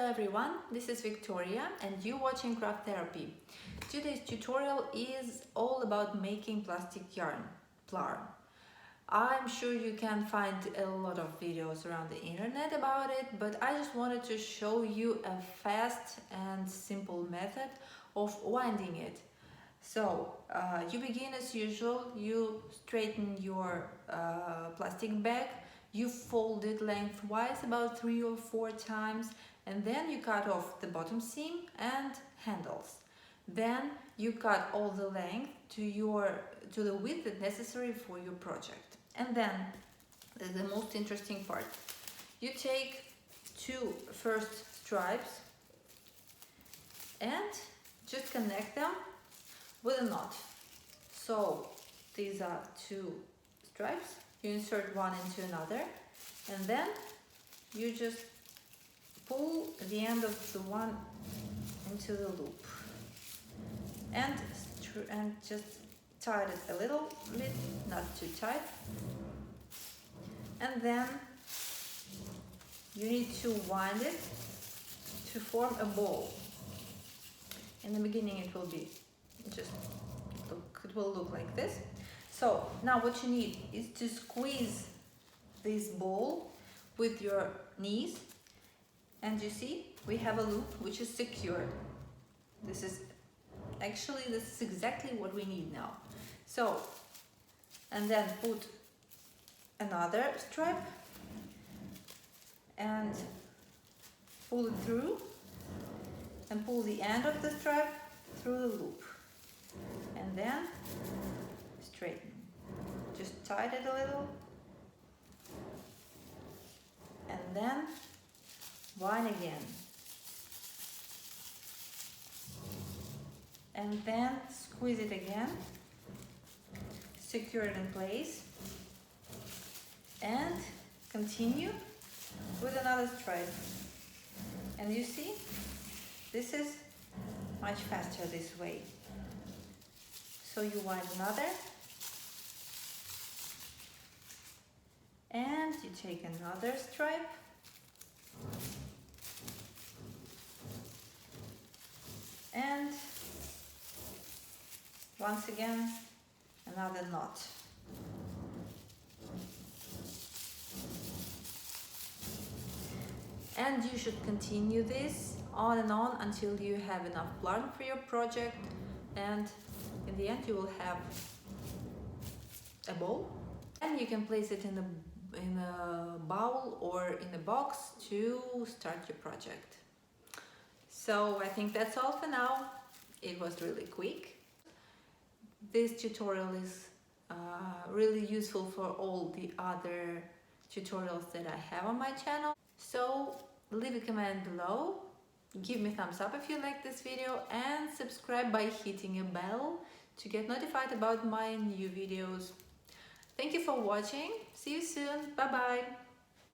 everyone, this is Victoria and you're watching Craft Therapy. Today's tutorial is all about making plastic yarn, plarn. I'm sure you can find a lot of videos around the internet about it, but I just wanted to show you a fast and simple method of winding it. So you begin as usual, you straighten your plastic bag, you fold it lengthwise about 3 or 4 times, and then you cut off the bottom seam and handles. Then you cut all the length to the width that's necessary for your project. And then the most interesting part. You take 2 first stripes and just connect them with a knot. So these are 2 stripes. You insert one into another, and then you just pull the end of the one into the loop and just tighten it a little bit, not too tight. And then you need to wind it to form a ball. In the beginning it will be it will look like this. So now what you need is to squeeze this ball with your knees, and you see we have a loop which is secured. This is exactly what we need now. So, and then put another strap and pull it through, and pull the end of the strap through the loop, and then straighten. Just tighten it a little, and then wind again, and then squeeze it again, secure it in place, and continue with another stripe. And you see, this is much faster this way. So you wind another, and you take another stripe, and once again another knot. And you should continue this on and on until you have enough plarn for your project, and in the end you will have a bowl, and you can place it in a bowl or in a box to start your project. So I think that's all for now. It was really quick. This tutorial is really useful for all the other tutorials that I have on my channel. So leave a comment below, give me a thumbs up if you like this video, and subscribe by hitting a bell to get notified about my new videos. Thank you for watching. See you soon. Bye bye.